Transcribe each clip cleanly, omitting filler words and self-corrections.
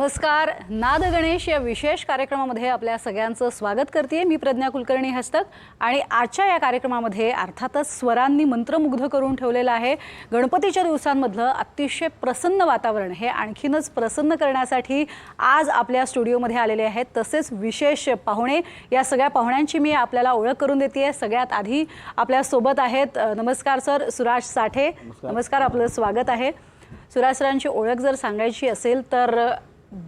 नमस्कार. नाद गणेश या विशेष कार्यक्रमामध्ये आपल्या सगळ्यांचं स्वागत करते. मी प्रज्ञा कुलकर्णी हस्तक आणि आजच्या या कार्यक्रमामध्ये अर्थातच स्वरांनी मंत्रमुग्ध करून ठेवलेलं आहे. गणपतीच्या दिवसांमधलं अतिशय प्रसन्न वातावरण हे आणखीनच प्रसन्न करण्यासाठी आज आपल्या स्टुडिओमध्ये आलेले आहेत. तसेच विशेष पाहुणे, या सगळ्या पाहुण्यांची मी आपल्याला ओळख करून देते. सगळ्यात आधी आपल्या सोबत आहेत नमस्कार सर सुराज साठे. नमस्कार, आपलं स्वागत आहे. सुराज सरांची ओळख जर सांगायची असेल तर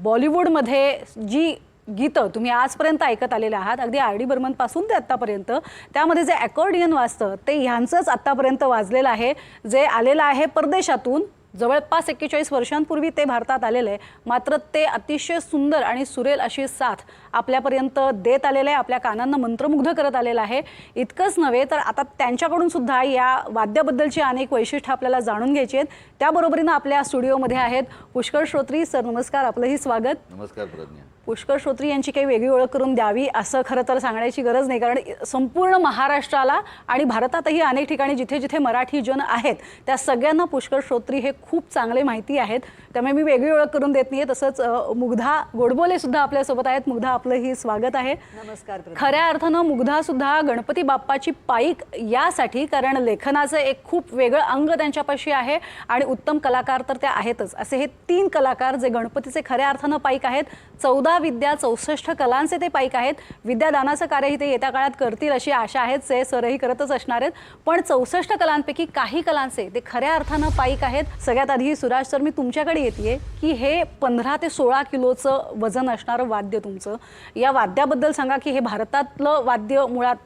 बॉलिवूडमध्ये जी गीतं तुम्ही आजपर्यंत ऐकत आलेले आहात, अगदी आर डी बर्मनपासून ते आत्तापर्यंत, त्यामध्ये जे अकॉर्डियन वाजतं ते ह्यांचंच आत्तापर्यंत वाजलेलं आहे, जे आलेलं आहे परदेशातून. जवळपास 41 वर्षांपूर्वी ते भारतात आलेलं आहे, मात्र ते अतिशय सुंदर आणि सुरेल अशी साथ आपल्यापर्यंत देत आलेलं आहे, आपल्या कानांना मंत्रमुग्ध करत आलेलं आहे. इतकंच नव्हे तर आता त्यांच्याकडून सुद्धा या वाद्याबद्दलची अनेक वैशिष्ट्य आपल्याला जाणून घ्यायची आहेत. त्याबरोबरीनं आपल्या स्टुडिओमध्ये आहेत पुष्कर श्रोत्री सर. नमस्कार, आपलंही स्वागत. नमस्कार प्रज्ञा. पुष्कर श्रोत्री यांची काही वेगळी ओळख करून द्यावी असं खरं तर सांगण्याची गरज नाही, कारण संपूर्ण महाराष्ट्राला आणि भारतातही अनेक ठिकाणी जिथे जिथे मराठी जन आहेत त्या सगळ्यांना पुष्कर श्रोत्री हे खूप चांगले माहिती आहेत. त्यामुळे मी वेगळी ओळख करून देत नाही. तसंच मुग्धा गोडबोले सुद्धा आपल्यासोबत आहेत. मुग्धा, आपलंही स्वागत आहे. नमस्कार. खऱ्या अर्थानं मुग्धा सुद्धा गणपती बाप्पाची पाईक यासाठी, कारण लेखनाचं एक खूप वेगळं अंग त्यांच्यापाशी आहे आणि उत्तम कलाकार तर त्या आहेतच. असे हे 3 कलाकार जे गणपतीचे खऱ्या अर्थानं पाईक आहेत. 14 विद्या 64 कलांचे ते पाईक आहेत. विद्यादानाचं कार्यही ते येत्या काळात करतील अशी आशा आहेत. ते सरही करतच असणार आहेत. पण 64 कलांपैकी काही कलांचे ते खऱ्या अर्थानं पाईक आहेत. सगळ्यात आधी सुराज सर, मी तुमच्याकडे येते की हे 15 ते 16 किलोचं वजन असणारं वाद्य तुमचं, या वाद्याबद्दल सांगा की हे भारतातलं वाद्य मुळात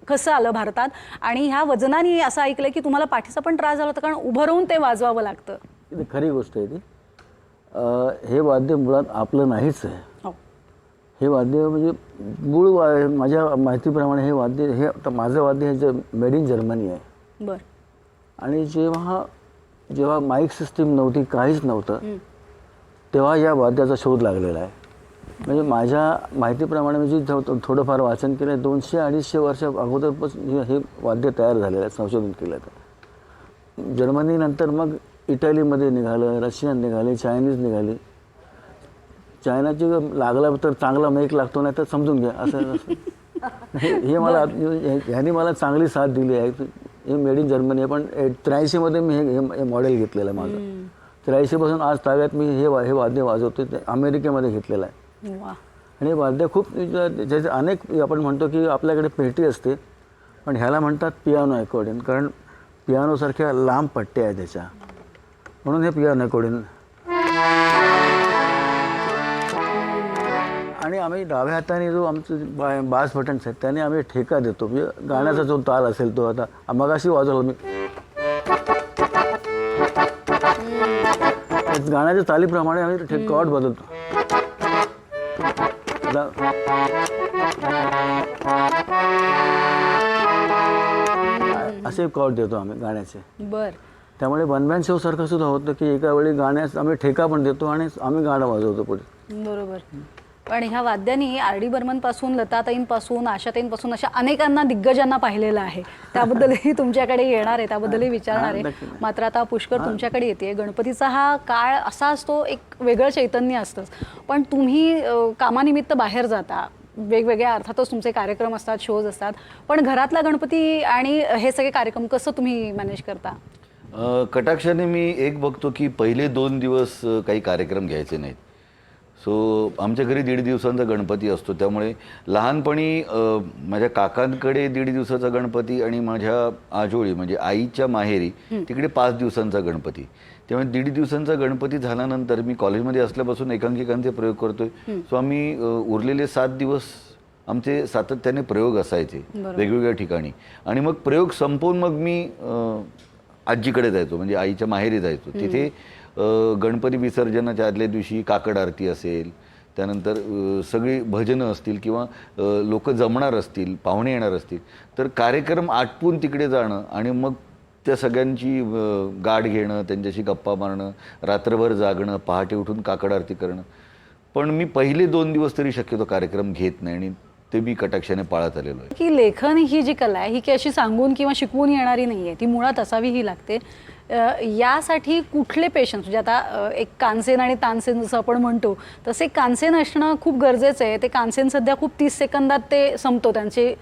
कसं आलं भारतात, आणि ह्या वजनाने असं ऐकलं की तुम्हाला पाठीचा पण त्रास झाला होता, कारण उभं राहून ते वाजवावं लागतं. खरी गोष्ट आहे ती. हे वाद्य मुळात आपलं नाहीच आहे. हे वाद्य म्हणजे मूळ माझ्या माहितीप्रमाणे हे वाद्य, हे आता माझं वाद्य हे मेड इन जर्मनी आहे. बरं. आणि जेव्हा माईक सिस्टीम नव्हती, काहीच नव्हतं, तेव्हा या वाद्याचा शोध लागलेला आहे. म्हणजे माझ्या माहितीप्रमाणे म्हणजे थोडंफार वाचन केलं, 200-250 वर्ष अगोदरपासून हे वाद्य तयार झालेलं आहे, संशोधन केलं तर. जर्मनीनंतर मग इटलीमध्ये निघालं, रशियन निघाले, चायनीज निघाले. चायनाची लागला तर चांगला मेक लागतो, नाही तर समजून घ्या असं. हे मला ह्याने मला चांगली साथ दिली आहे. हे मेड इन जर्मनी आहे. पण 83मध्ये मी हे मॉडेल घेतलेलं आहे माझं. 83पासून आज ताब्यात मी हे वाद्य वाजवतो. ते अमेरिकेमध्ये घेतलेलं आहे. आणि हे वाद्य खूप, ज्याचे अनेक आपण म्हणतो की आपल्याकडे पेटी असते, पण ह्याला म्हणतात पियानो अकॉर्डियन, कारण पियानोसारख्या लांब पट्ट्या आहेत त्याच्या, म्हणून हे पियानो अकॉर्डियन. आणि आम्ही डाव्या हाताने जो आमचं बास बटन्स आहेत त्याने आम्ही ठेका देतो. म्हणजे गाण्याचा जो ताल असेल तो, आता मगाशी वाजवला मी, गाण्याच्या तालीप्रमाणे आम्ही कॉर्ड बदलतो. असे कॉर्ड देतो आम्ही गाण्याचे. बर. त्यामुळे वन मॅन शो सारखं सुद्धा होतं की एका वेळी गाण्यास आम्ही ठेका पण देतो आणि आम्ही गाणं वाजवतो पुढे. बरोबर. पण ह्या वाद्यांनी आर डी बर्मनपासून, लताताईंपासून, आशाताईंपासून अशा अनेकांना, दिग्गजांना पाहिलेलं आहे. त्याबद्दलही तुमच्याकडे येणार आहे, त्याबद्दलही विचारणार आहे. मात्र आता पुष्कर तुमच्याकडे येते. गणपतीचा हा काळ असा असतो, एक वेगळं चैतन्य असतंच. पण तुम्ही कामानिमित्त बाहेर जाता, वेगवेगळ्या अर्थातच तुमचे कार्यक्रम असतात, शोज असतात, पण घरातला गणपती आणि हे सगळे कार्यक्रम कसं तुम्ही मॅनेज करता? कटाक्षाने मी एक बघतो की पहिले 2 दिवस काही कार्यक्रम घ्यायचे नाहीत. सो आमच्या घरी 1.5 दिवसांचा गणपती असतो. त्यामुळे लहानपणी माझ्या काकांकडे 1.5 दिवसाचा गणपती आणि माझ्या आजोळी म्हणजे आईच्या माहेरी तिकडे 5 दिवसांचा गणपती. त्यामुळे 1.5 दिवसांचा गणपती झाल्यानंतर मी कॉलेजमध्ये असल्यापासून एकांकिकांचे प्रयोग करतोय. सो आम्ही उरलेले 7 दिवस आमचे सातत्याने प्रयोग असायचे वेगवेगळ्या ठिकाणी. आणि मग प्रयोग संपवून मग मी आजीकडे जायचो, म्हणजे आईच्या माहेरी जायचो. तिथे गणपती विसर्जनाच्या आदल्या दिवशी काकड आरती असेल, त्यानंतर सगळी भजनं असतील किंवा लोक जमणार असतील, पाहुणे येणार असतील, तर कार्यक्रम आटपून तिकडे जाणं आणि मग त्या सगळ्यांची गाठ घेणं, त्यांच्याशी गप्पा मारणं, रात्रभर जागणं, पहाटे उठून काकड आरती करणं. पण मी पहिले 2 दिवस तरी शक्यतो कार्यक्रम घेत नाही आणि ते मी कटाक्षाने पाळत आलेलो आहे. की लेखन ही जी कला आहे ही की अशी सांगून किंवा शिकवून येणारी नाही आहे, ती मुळात असावी ही लागते. यासाठी कुठले पेशंट म्हणजे आता एक कानसेन आणि तानसेन जसं आपण म्हणतो तसे कानसेन असणं खूप गरजेचं आहे. ते कानसेन सध्या खूप 30 सेकंदात ते संपतो, त्यांची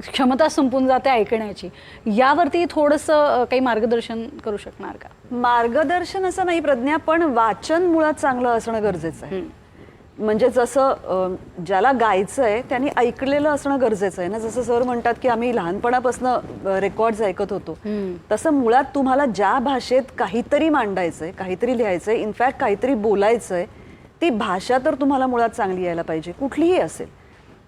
क्षमता संपून जाते ऐकण्याची. यावरती थोडंसं काही मार्गदर्शन करू शकणार का? मार्गदर्शन असं नाही प्रज्ञा, पण वाचन मुळात चांगलं असणं गरजेचं आहे. म्हणजे जसं ज्याला गायचं आहे त्यांनी ऐकलेलं असणं गरजेचं आहे ना. जसं सर म्हणतात की आम्ही लहानपणापासून रेकॉर्ड्स ऐकत होतो, तसं मुळात तुम्हाला ज्या भाषेत काहीतरी मांडायचंय, काहीतरी लिहायचंय, इनफॅक्ट काहीतरी बोलायचंय, ती भाषा तर तुम्हाला मुळात चांगली यायला पाहिजे, कुठलीही असेल.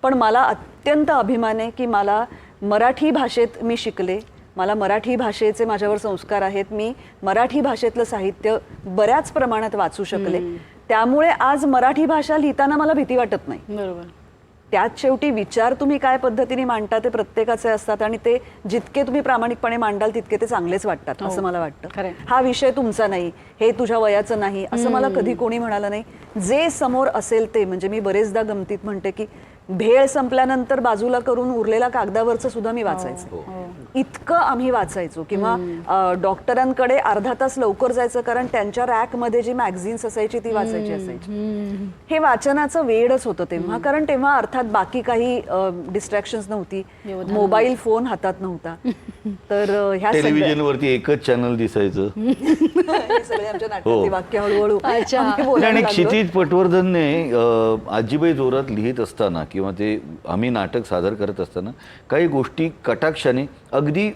पण मला अत्यंत अभिमान आहे की मला मराठी भाषेत मी शिकले, मला मराठी भाषेचे माझ्यावर संस्कार आहेत, मी मराठी भाषेतलं साहित्य बऱ्याच प्रमाणात वाचू शकले. त्यामुळे आज मराठी भाषा लिहिताना मला भीती वाटत नाही. बरोबर. त्यात शेवटी विचार तुम्ही काय पद्धतीने मांडता ते प्रत्येकाचे असतात आणि ते जितके तुम्ही प्रामाणिकपणे मांडाल तितके ते चांगलेच वाटतात असं मला वाटतं. खरंय. हा विषय तुमचा नाही, हे तुझ्या वयाचं नाही असं मला कधी कोणी म्हणालं नाही. जे समोर असेल ते, म्हणजे मी बरेचदा गमतीत म्हणते की भेळ संपल्यानंतर बाजूला करून उरलेला कागदावरचं सुद्धा मी वाचायचं. इतकं आम्ही वाचायचो. किंवा डॉक्टरांकडे अर्धा तास लवकर जायचं कारण त्यांच्या रॅकमध्ये जी मॅगझिन्स असायची ती वाचायची असायची. हे वाचनाचं वेडच होतं तेव्हा, कारण तेव्हा अर्थात बाकी काही डिस्ट्रॅक्शन्स नव्हती, मोबाईल फोन हातात नव्हता. तर ह्या टेलिव्हिजनवरती एकच चॅनल दिसायचं. सगळे आमच्या नाटकातली वाक्य हळूहळू आम्ही बोलायला आणि लागलो. क्षितिज पटवर्धनने आजीबाई जोरात लिहित असताना किंवा ते आम्ही नाटक सादर करत असताना काही गोष्टी कटाक्षाने अगदी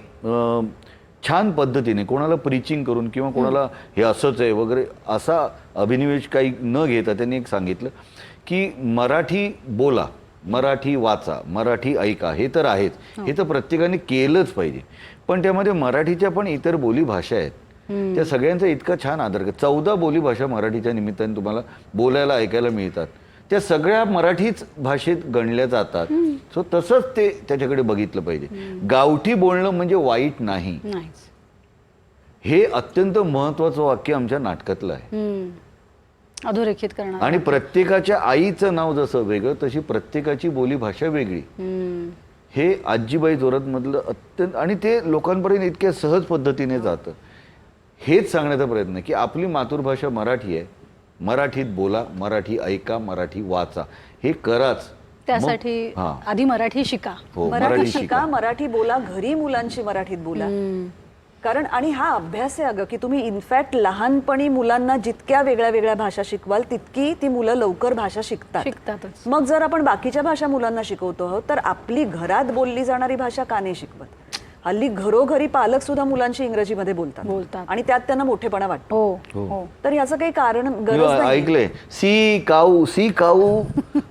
छान पद्धतीने कोणाला प्रीचिंग करून किंवा कोणाला हे असंच आहे वगैरे असा अभिनिवेश काही न घेता त्यांनी एक सांगितलं की मराठी बोला, मराठी वाचा, मराठी ऐका, हे तर आहेच, हे तर प्रत्येकाने केलंच पाहिजे. पण त्यामध्ये मराठीच्या पण इतर बोली भाषा आहेत, त्या सगळ्यांचा इतका छान आदर करतात. 14 बोली भाषा मराठीच्या निमित्ताने तुम्हाला बोलायला ऐकायला मिळतात. त्या सगळ्या मराठीच भाषेत गणल्या जातात. सो तसंच ते त्याच्याकडे बघितलं पाहिजे. गावठी बोलणं म्हणजे वाईट नाही, हे अत्यंत महत्वाचं वाक्य आमच्या नाटकातलं आहे. अधोरेखित करणार. आणि प्रत्येकाच्या आईचं नाव जसं वेगळं तशी प्रत्येकाची बोली भाषा वेगळी, हे आजीबाई जोरात मधलं अत्यंत, आणि ते लोकांपर्यंत इतक्या सहज पद्धतीने जातं. हेच सांगण्याचा प्रयत्न आहे की आपली मातृभाषा मराठी आहे, मराठीत बोला, मराठी ऐका, मराठी वाचा, हे कराच. त्यासाठी आधी मराठी शिका. मराठी शिका, मराठी बोला, घरी मुलांची मराठीत बोला. कारण आणि हा अभ्यास आहे अगं की तुम्ही इनफॅक्ट लहानपणी मुलांना जितक्या वेगळ्या वेगळ्या भाषा शिकवाल तितकी ती मुलं लवकर भाषा शिकतात. मग जर आपण बाकीच्या भाषा मुलांना शिकवतो आहोत तर आपली घरात बोलली जाणारी भाषा का नाही शिकवत? हल्ली घरोघरी पालक सुद्धा मुलांशी इंग्रजीमध्ये बोलतात आणि त्यात त्यांना मोठेपणा वाटतो. तर ह्याचं काही कारण गरज नाही. ऐकलंय सी काऊ, सी काऊ,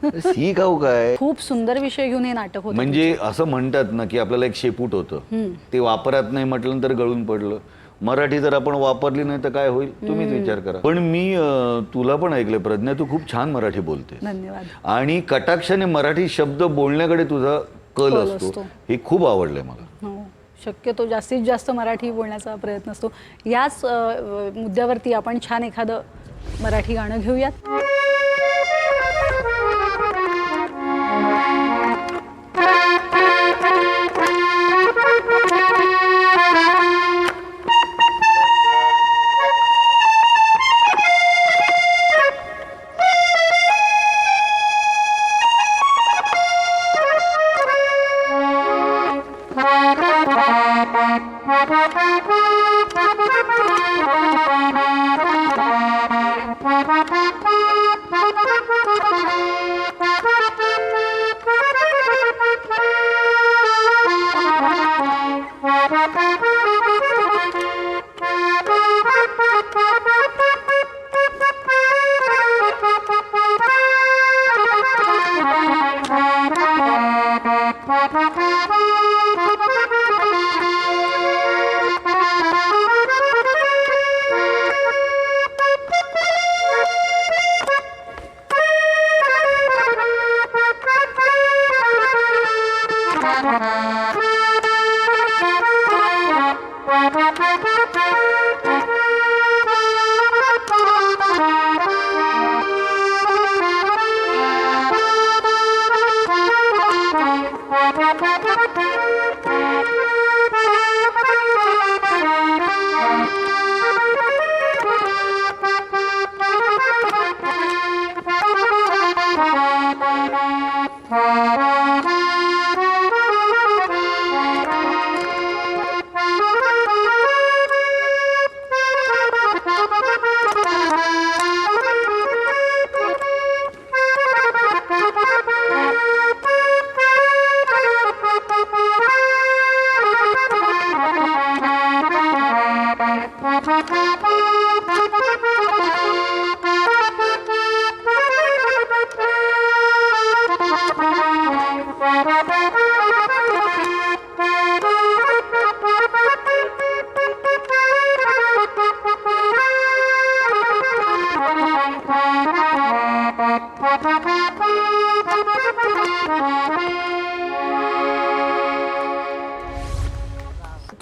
सी काऊ काय? खूप सुंदर विषय घेऊन हे नाटक होतं. म्हणजे असं म्हणतात ना की आपल्याला एक शेपूट होतं, ते वापरात नाही म्हटलं तर गळून पडलं. मराठी जर आपण वापरली नाही तर काय होईल, तुम्हीच विचार करा. पण मी तुला पण ऐकलंय प्रज्ञा, तू खूप छान मराठी बोलते. धन्यवाद. आणि कटाक्षाने मराठी शब्द बोलण्याकडे तुझा कल असतो, हे खूप आवडलंय मला. शक्यतो जास्तीत जास्त मराठी बोलण्याचा प्रयत्न असतो. याच मुद्द्यावरती आपण छान एखादं मराठी गाणं घेऊयात.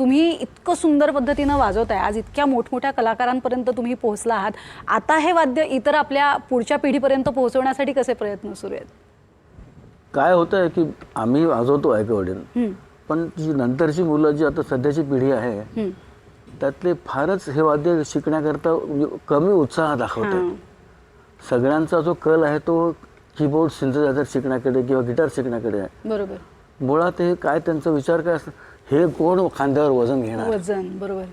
तुम्ही इतकं सुंदर पद्धतीनं वाजवताय, आज इतक्या मोठमोठ्या कलाकारांपर्यंत तुम्ही पोहोचला आहात. आता हे वाद्य इतर आपल्या पुढच्या पिढीपर्यंत पोहोचवण्यासाठी कसे प्रयत्न सुरू आहेत? काय होतं आहे की आम्ही वाजवतो ऐकवडील, पण जी नंतरची मुलं जी आता सध्याची पिढी आहे त्यातले फारच हे वाद्य शिकण्याकरता कमी उत्साह दाखवतात. सगळ्यांचा जो कल आहे तो कीबोर्ड सिंथेसायझर शिकण्याकडे किंवा गिटार शिकण्याकडे आहे. बरोबर. मुळात हे काय त्यांचा विचार काय असतो, हे कोण खांद्यावर वजन घेणार. वजन. बरोबर.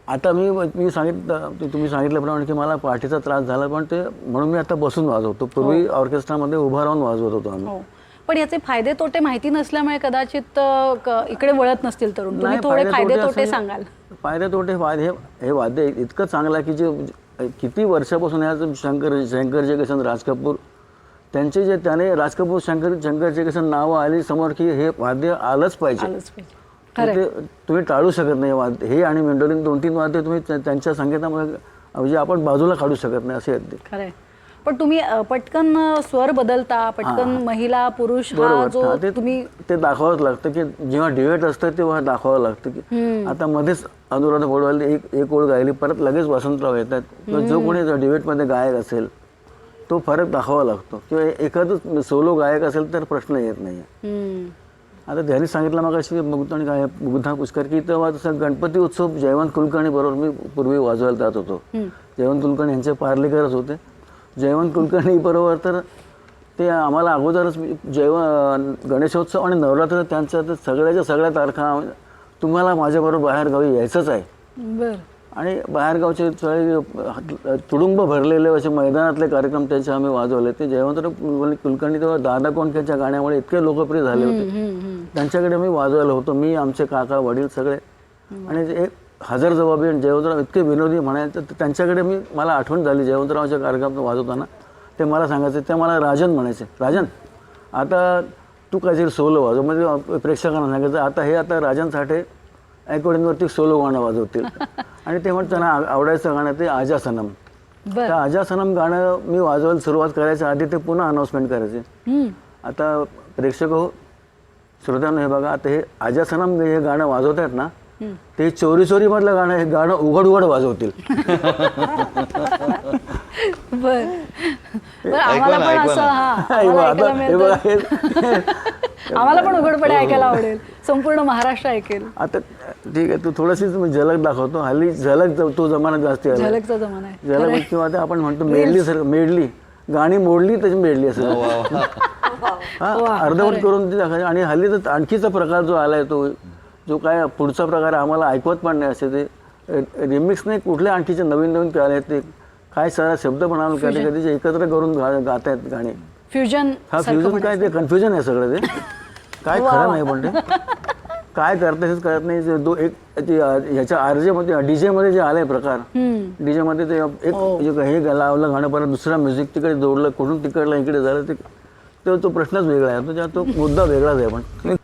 आता मी सांगितलं, तुम्ही सांगितल्याप्रमाणे की मला पाठीचा त्रास झाला, पण ते म्हणून मी आता बसून वाजवतो. पूर्वी ऑर्केस्ट्रामध्ये उभा राहून वाजवत होतो आम्ही. हो, पण याचे फायदे तोटे माहिती नसल्यामुळे कदाचित इकडे वळत नसतील तरुण. तुम्ही थोडे फायदे तोटे सांगाल? फायदे तोटे हे वाद्य इतकं चांगलं आहे की जे किती वर्षापासून ह्याचं शंकर जयकिशन, राज कपूर त्यांचे जे त्याने राज कपूर शंकर जयकिशन नावं आली समोर की हे वाद्य आलंच पाहिजे. ते तुम्ही टाळू शकत नाही. वाद्य हे आणि मेंडोलिन 2-3 वाद्य तुम्ही त्यांच्या संगीतामध्ये म्हणजे आपण बाजूला काढू शकत नाही असे आहेत ते. खरंय. पण तुम्ही पटकन स्वर बदलता, पटकन महिला पुरुष हा जो तुम्ही ते दाखवावंच लागतं की जेव्हा डिबेट असतं तेव्हा दाखवावं लागतं की आता मध्येच अनुराधा पौडवाल एक ओळ गायली, परत लगेच वसंतराव येतात. जो कोणी डिबेटमध्ये गायक असेल तो फरक दाखवावा लागतो. किंवा एखादं सोलो गायक असेल तर प्रश्न येत नाही. आता त्यांनी सांगितलं मग अशी मुग्धा काय मुग्धा पुष्कर की तेव्हा तसं गणपती उत्सव जयवंत कुलकर्णी बरोबर मी पूर्वी वाजवायला जात होतो. जयवंत कुलकर्णी यांचे पार्लेकरच होते. जयवंत कुलकर्णी बरोबर तर ते आम्हाला अगोदरच गणेशोत्सव आणि नवरात्र त्यांच्या तर सगळ्याच्या सगळ्या तारखा तुम्हाला माझ्याबरोबर बाहेरगावी यायचंच आहे. आणि बाहेरगावचे सगळे तुडुंब भरलेले असे मैदानातले कार्यक्रम त्यांचे आम्ही वाजवले. ते जयवंत कुलकर्णी तेव्हा दादा कोंडकेच्या गाण्यामुळे इतके लोकप्रिय झाले होते. त्यांच्याकडे मी वाजवायला होतो, मी, आमचे काका वडील सगळे. आणि एक हजर जबाबी आणि जयवंतराव इतके विनोदी म्हणायचे. त्यांच्याकडे मला आठवण झाली जयवंतरावच्या कार्यक्रमात वाजवताना. ते मला सांगायचे, ते मला राजन म्हणायचे, राजन आता तू काहीतरी सोलो वाजव. म्हणजे प्रेक्षकांना सांगायचं आता हे आता राजन साठे ऐकवडींवरती सोलो गाणं वाजवतील. आणि ते म्हणत त्यांना आवडायचं गाणं ते आजा सनम. त्या आजा सनम गाणं मी वाजवायला सुरुवात करायच्या आधी ते पुन्हा अनाऊन्समेंट करायचे. आता प्रेक्षक हो, श्रोत्यांनो हे बघा, आता हे आजा सनम हे गाणं वाजवत आहेत ना, ते चोरी चोरी मधलं गाणं हे गाणं उघड उघड वाजवतील. आम्हाला पण उघडपणे ऐकायला आवडेल, संपूर्ण महाराष्ट्र ऐकेल. आता ठीक आहे, तू थोडीशी झलक दाखवतो. हल्ली झलक तो जमाना जास्ती आला. झलकचा जमाना आहे. झलक किंवा आता आपण म्हणतो मेडली गाणी मोडली त्याची मेडली असं अर्धवट करून ती दाखवायची. आणि हल्ली तर आणखीचा प्रकार जो आलाय तो जो काय पुढचा प्रकार आम्हाला ऐकवत पण नाही असे ते रिमिक्स नाही कुठल्या आणखीचे नवीन नवीन काय आहेत ते काय सारा शब्द बनवून कधी कधी एकत्र करून गात आहेत गाणी. फ्युजन. हा फ्युजन काय ते कन्फ्युजन आहे सगळं ते. काय खरं नाही पण ते काय करता हेच कळत नाही. ह्याच्या आरजे मध्ये डीजे मध्ये जे आलाय प्रकार, डीजे मध्ये ते एक हे लावलं गाणं परत दुसरा म्युझिक तिकडे जोडलं, कुठून तिकडलं इकडे झालं ते तो प्रश्नच वेगळा आहे. तो मुद्दा वेगळाच आहे. पण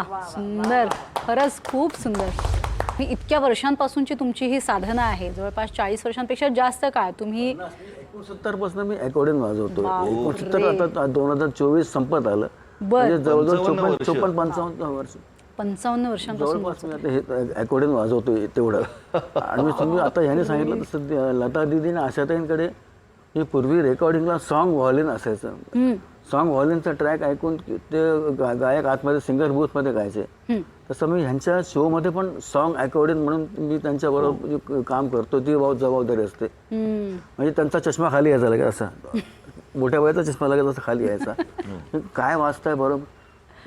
वा सुंदर, खरंच खूप सुंदर. मी इतक्या वर्षांपासूनची तुमची ही साधना आहे, जवळपास 40 वर्षांपेक्षा जास्त काळ तुम्ही 69 पासून मी अकॉर्डियन वाजवतो. बापरे. 69 आता 2024 संपत आलं. बर. म्हणजे जवळजवळ 55 54-55 वर्ष 55 वर्षांपासून जवळपास मी आता हे अकॉर्डियन वाजवतोय तेवढं. आणि मी तुम्ही आता ह्याने सांगितलं तसं लता दीदीने आशाताईंकडे मी पूर्वी रेकॉर्डिंगला सॉन्ग व्हायोलिन असायचं. सॉन्ग व्हायोलिनचा ट्रॅक ऐकून ते गायक आतमध्ये सिंगर बूथमध्ये गायचे. तसं मी ह्यांच्या शोमध्ये पण सॉन्ग अकॉर्डिंग म्हणून मी त्यांच्याबरोबर काम करतो. ती जबाबदारी असते. म्हणजे त्यांचा चष्मा खाली यायचा लगेच असा, मोठ्या वयाचा चष्मा लगेच असा खाली यायचा. काय वाजताय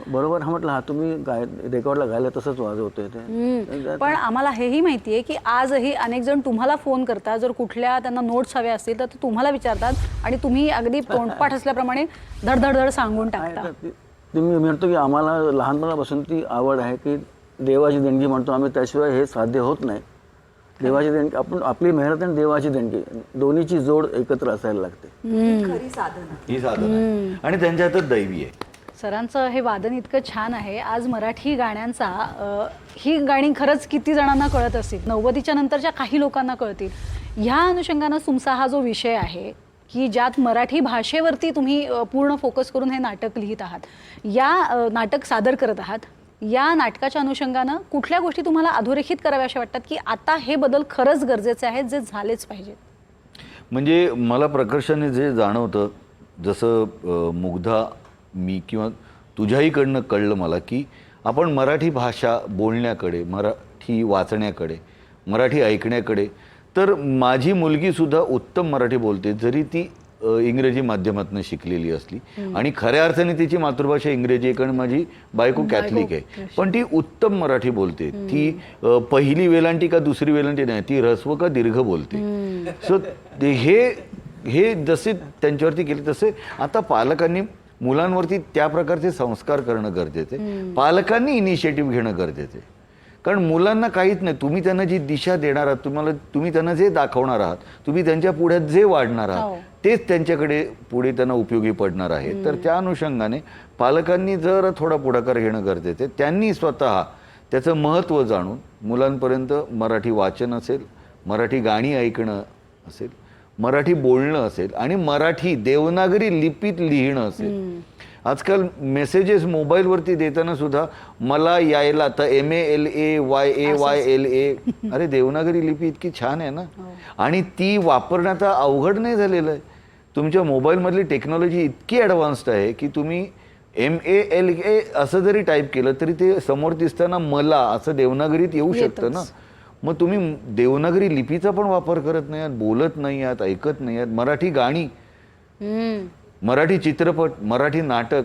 बरोबर हा म्हटलं, हा तुम्ही रेकॉर्डला गायला तसंच वाजवतोय ते. पण आम्हाला हेही माहिती आहे की आजही अनेक जण तुम्हाला फोन करतात, जर कुठल्या त्यांना नोट्स हव्या असतील तर ते तुम्हाला विचारतात आणि तुम्ही अगदी तोंडपाठ असल्याप्रमाणे धडधडधड सांगून टाकता. मी म्हणतो की आम्हाला लहानपणापासून ती आवड आहे की देवाची देणगी म्हणतो आम्ही, त्याशिवाय हे साध्य होत नाही. देवाची देणगी, आपण आपली मेहनत आणि देवाची देणगी दोन्हीची जोड एकत्र असायला लागते. खरी साधना. ही साधन आहे आणि त्यांच्या हातात दैवी आहे. सरांचं हे वादन इतकं छान आहे. आज मराठी गाण्यांचा ही गाणी खरंच किती जणांना कळत असतील, 90च्या नंतरच्या काही लोकांना कळतील. ह्या अनुषंगानं तुमचा हा जो विषय आहे की ज्यात मराठी भाषेवरती तुम्ही पूर्ण फोकस करून हे नाटक लिहित आहात, या नाटक सादर करत आहात, या नाटकाच्या अनुषंगानं कुठल्या गोष्टी तुम्हाला अधोरेखित कराव्या अशा वाटतात की आता हे बदल खरंच गरजेचे आहेत, जे झालेच पाहिजेत? म्हणजे मला प्रकर्षाने जे जाणवतं, जसं मुग्धा मी किंवा तुझ्याहीकडनं कळलं मला की आपण मराठी भाषा बोलण्याकडे, मराठी वाचण्याकडे, मराठी ऐकण्याकडे, तर माझी मुलगीसुद्धा उत्तम मराठी बोलते, जरी ती इंग्रजी माध्यमातून शिकलेली असली आणि खऱ्या अर्थाने तिची मातृभाषा इंग्रजी आहे, कारण माझी बायको कॅथलिक आहे, पण ती उत्तम मराठी बोलते. ती पहिली वेलांटी का दुसरी वेलांटी नाही, ती ऱ्हस्व का दीर्घ बोलते. सो हे जसे त्यांच्यावरती केले तसे आता पालकांनी मुलांवरती त्या प्रकारचे संस्कार करणं गरजेचं आहे. पालकांनी इनिशिएटिव्ह घेणं गरजेचं आहे. कारण मुलांना काहीच नाही, तुम्ही त्यांना जी दिशा देणार आहात, तुम्ही त्यांना जे दाखवणार आहात, तुम्ही त्यांच्या पुढ्यात जे वाढणार आहात, तेच त्यांच्याकडे पुढे त्यांना उपयोगी पडणार आहे. तर त्या अनुषंगाने पालकांनी जर थोडा पुढाकार घेणं गरजेचं आहे. त्यांनी स्वतः त्याचं महत्त्व जाणून मुलांपर्यंत मराठी वाचन असेल, मराठी गाणी ऐकणं असेल, मराठी बोलणं असेल आणि मराठी देवनागरी लिपीत लिहिणं असेल. आजकाल मेसेजेस मोबाईलवरती देताना सुद्धा मला यायला, तर MALAYAYLA, अरे देवनागरी लिपी इतकी छान आहे ना, आणि ती वापरण्यात अवघड नाही झालेलं आहे. तुमच्या मोबाईलमधली टेक्नॉलॉजी इतकी ॲडव्हान्स्ड आहे की तुम्ही MALA असं जरी टाईप केलं तरी ते समोर दिसताना मला असं देवनागरीत येऊ शकतं ना. मग तुम्ही देवनागरी लिपीचा पण वापर करत नाही आहात, बोलत नाही आहात, ऐकत नाही आहात. मराठी गाणी, मराठी चित्रपट, मराठी नाटक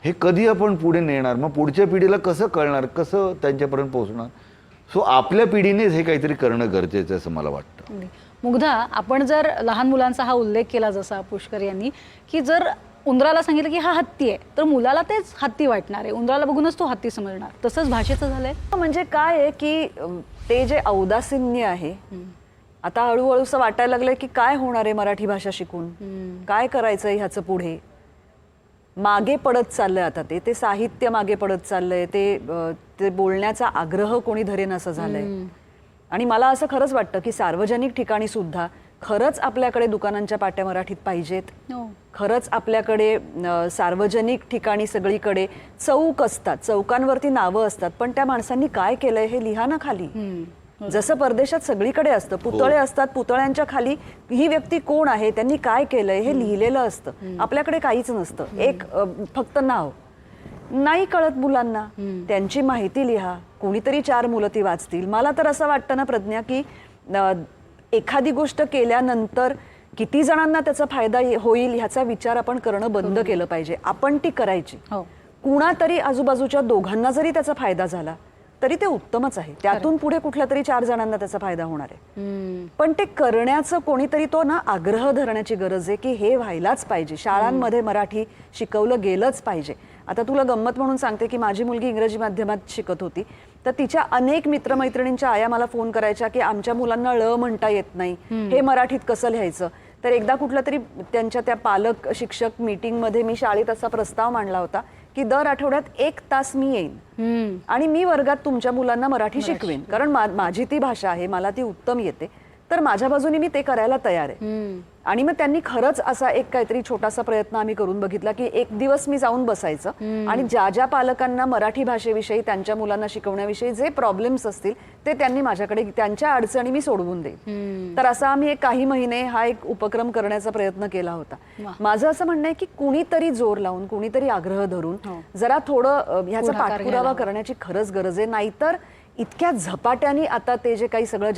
हे कधी आपण पुढे नेणार? मग पुढच्या पिढीला कसं कळणार, कसं त्यांच्यापर्यंत पोहोचणार? सो आपल्या पिढीनेच हे काहीतरी करणं गरजेचं आहे असं मला वाटतं. मुग्धा, आपण जर लहान मुलांचा हा उल्लेख केला जसा पुष्कर यांनी, की जर उंदराला सांगितलं की हा हत्ती आहे तर मुलाला तेच हत्ती वाटणार आहे, उंदराला बघूनच तो हत्ती समजणार. तसंच भाषेचं झालंय. म्हणजे काय आहे की ते जे औदासिन्य आहे, आता हळूहळू असं वाटायला लागलंय की काय होणार आहे मराठी भाषा शिकून, काय करायचंय ह्याचं पुढे. मागे पडत चाललंय आता ते साहित्य मागे पडत चाललंय, ते बोलण्याचा आग्रह कोणी धरेन असं झालंय. आणि मला असं खरंच वाटतं की सार्वजनिक ठिकाणी सुद्धा खरंच आपल्याकडे दुकानांच्या पाट्या मराठीत पाहिजेत. खरंच आपल्याकडे सार्वजनिक ठिकाणी सगळीकडे चौक असतात, चौकांवरती नावं असतात, पण त्या माणसांनी काय केलंय हे लिहा ना खाली. जसं परदेशात सगळीकडे असतं, पुतळे असतात, पुतळ्यांच्या खाली ही व्यक्ती कोण आहे, त्यांनी काय केलंय हे लिहिलेलं असतं. आपल्याकडे काहीच नसतं, एक फक्त नाव. नाही कळत मुलांना, त्यांची माहिती लिहा, कोणीतरी 4 मुलं ती वाचतील. मला तर असं वाटतं ना प्रज्ञा की एखादी गोष्ट केल्यानंतर किती जणांना त्याचा फायदा होईल ह्याचा विचार आपण करणं बंद केलं पाहिजे. आपण ती करायची, कुणातरी आजूबाजूच्या दोघांना जरी त्याचा फायदा झाला तरी ते उत्तमच आहे. त्यातून पुढे कुठल्या तरी 4 जणांना त्याचा फायदा होणार आहे. पण ते करण्याचं कोणीतरी तो ना आग्रह धरण्याची गरज आहे की हे व्हायलाच पाहिजे, शाळांमध्ये मराठी शिकवलं गेलंच पाहिजे. आता तुला गंमत म्हणून सांगते की माझी मुलगी इंग्रजी माध्यमात शिकत होती, तर तिच्या अनेक मित्रमैत्रिणींच्या आया मला फोन करायच्या की आमच्या मुलांना ळ म्हणता येत नाही, हे मराठीत कसं लिहायचं. तर एकदा कुठलं तरी त्यांच्या त्या पालक शिक्षक मीटिंगमध्ये मी शाळेत असा प्रस्ताव मांडला होता की दर आठवड्यात 1 तास मी येईन आणि मी वर्गात तुमच्या मुलांना मराठी शिकवेन, कारण माझी ती भाषा आहे, मला ती उत्तम येते, तर माझ्या बाजूने मी ते करायला तयार आहे. आणि मग त्यांनी खरंच असा एक काहीतरी छोटासा प्रयत्न आम्ही करून बघितला की एक दिवस मी जाऊन बसायचं आणि ज्या ज्या पालकांना मराठी भाषेविषयी त्यांच्या मुलांना शिकवण्याविषयी जे प्रॉब्लेम्स असतील ते त्यांनी माझ्याकडे, त्यांच्या अडचणी मी सोडवून देईन. तर असा आम्ही काही महिने हा एक उपक्रम करण्याचा प्रयत्न केला होता. माझं असं म्हणणं आहे की कुणीतरी जोर लावून, कुणीतरी आग्रह धरून जरा थोडं ह्याचा पाठपुरावा करण्याची खरंच गरज आहे. नाहीतर इतक्या झपाट्याने आता ते जे काही सगळं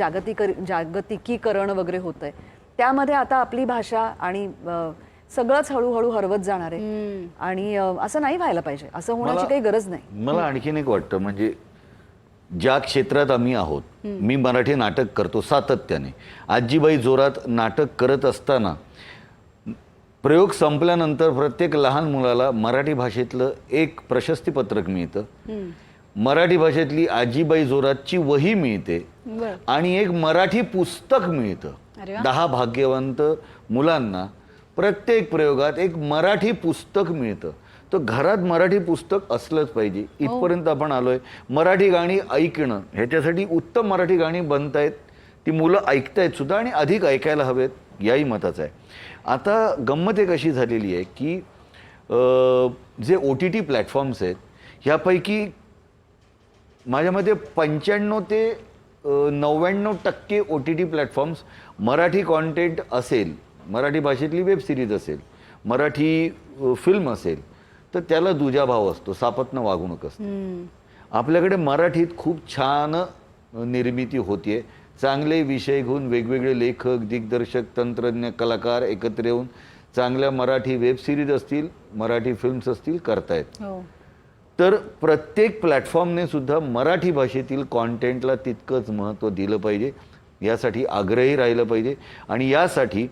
जागतिकीकरण वगैरे होतंय त्यामध्ये आता आपली भाषा आणि सगळंच हळूहळू हरवत जाणार आहे. आणि असं नाही व्हायला पाहिजे, असं होण्याची काही गरज नाही. मला आणखीन एक वाटतं, म्हणजे ज्या क्षेत्रात आम्ही आहोत, मी मराठी नाटक करतो सातत्याने. आजीबाई जोरात नाटक करत असताना प्रयोग संपल्यानंतर प्रत्येक लहान मुलाला मराठी भाषेतलं एक प्रशस्तीपत्रक मिळतं, मराठी भाषेतली आजीबाई जोरातची वही मिळते आणि एक मराठी पुस्तक मिळतं. 10 भाग्यवंत मुलांना प्रत्येक प्रयोगात एक मराठी पुस्तक मिळतं. तर घरात मराठी पुस्तक असलंच पाहिजे, इथपर्यंत आपण आलोय. मराठी गाणी ऐकणं, ह्याच्यासाठी उत्तम मराठी गाणी बनतायत, ती मुलं ऐकतायत सुद्धा आणि अधिक ऐकायला हवेत, याही मताचं आहे. आता गंमत एक अशी झालेली आहे की जे OTT प्लॅटफॉर्म्स आहेत ह्यापैकी माझ्या मते 95 ते 99% OTT प्लॅटफॉर्म्स मराठी कॉन्टेंट असेल, मराठी भाषेतली वेब सिरीज असेल, मराठी फिल्म असेल, तर त्याला दुजाभाव असतो, सापत्न वागणूक असते. आपल्याकडे मराठीत खूप छान निर्मिती होतीये. चांगले विषय घेऊन वेगवेगळे लेखक, दिग्दर्शक, तंत्रज्ञ, कलाकार एकत्र येऊन चांगल्या मराठी वेब सिरीज असतील, मराठी फिल्म्स असतील, करतायत. तर प्रत्येक प्लॅटफॉर्मने सुद्धा मराठी भाषेतील कॉन्टेंटला तितकंच महत्त्व दिलं पाहिजे, यासाठी आग्रही राहिलं पाहिजे. आणि यासाठी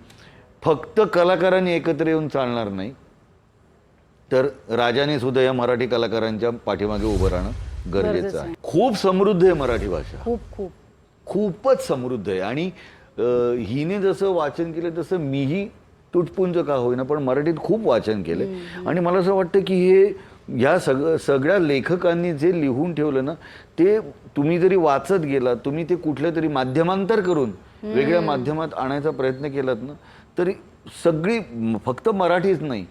फक्त कलाकारांनी एकत्र येऊन चालणार नाही, तर राजाने सुद्धा या मराठी कलाकारांच्या पाठीमागे उभं राहणं गरजेचं आहे. खूप समृद्ध आहे मराठी भाषा, खूपच समृद्ध आहे. आणि हिने जसं वाचन केलं तसं मीही तुटपुंज का होईना पण मराठीत खूप वाचन केलंय. आणि मला असं वाटतं की हे ह्या सगळ्या लेखकांनी जे लिहून ठेवलं ना, ते तुम्ही जरी वाचत गेलात, तुम्ही ते कुठलं तरी माध्यमांतर करून वेगळ्या माध्यमात आणायचा प्रयत्न केलात ना, तरी सगळी, फक्त मराठीच नाही,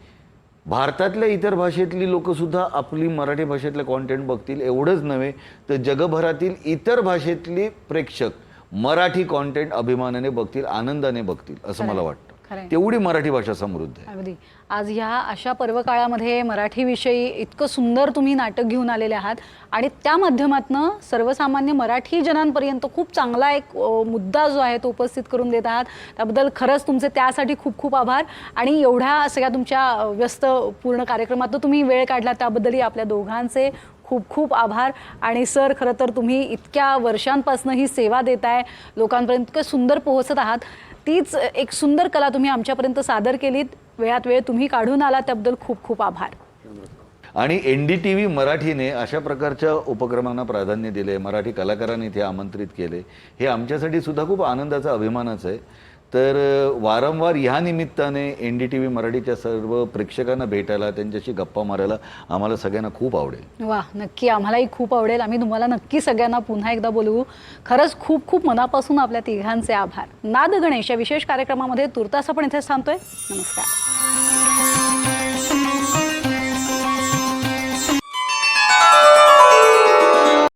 भारतातल्या इतर भाषेतली लोकंसुद्धा आपली मराठी भाषेतलं कॉन्टेंट बघतील. एवढंच नव्हे तर जगभरातील इतर भाषेतली प्रेक्षक मराठी कॉन्टेंट अभिमानाने बघतील, आनंदाने बघतील, असं मला वाटतं. तेवढी मराठी भाषा समृद्ध आहे. अगदी. आज ह्या अशा पर्वकाळामध्ये मराठीविषयी इतकं सुंदर तुम्ही नाटक घेऊन आलेले आहात आणि त्या माध्यमातून सर्वसामान्य मराठी जनांपर्यंत खूप चांगला एक मुद्दा जो आहे तो उपस्थित करून देत आहात. त्याबद्दल खरंच तुमचे त्यासाठी खूप खूप आभार. आणि एवढ्या सगळ्या तुमच्या व्यस्त पूर्ण कार्यक्रमात तुम्ही वेळ काढला त्याबद्दलही आपल्या दोघांचे खूप खूप आभार. आणि सर, खरं तर तुम्ही इतक्या वर्षांपासून ही सेवा देताय, लोकांपर्यंत इतकं सुंदर पोहोचत आहात. तीच एक सुंदर कला तुम्ही आमच्यापर्यंत सादर केलीत, वेळात वेळ तुम्ही काढून आला, त्याबद्दल खूप खूप आभार. आणि NDTV मराठीने अशा प्रकारच्या उपक्रमांना प्राधान्य दिले, मराठी कलाकारांनी इथे आमंत्रित केले, हे आमच्यासाठी सुद्धा खूप आनंदाचा, अभिमानाचं आहे. तर वारंवार ह्या निमित्ताने NDTV मराठीच्या सर्व प्रेक्षकांना भेटायला, त्यांच्याशी गप्पा मारायला आम्हाला सगळ्यांना खूप आवडेल. वा, नक्की, आम्हालाही खूप आवडेल. आम्ही तुम्हाला नक्की सगळ्यांना पुन्हा एकदा बोलवू. खरंच खूप खूप मनापासून आपल्या तिघांचे आभार. नाद गणेश या विशेष कार्यक्रमामध्ये तुर्तास आपण इथेच थांबतोय. नमस्कार.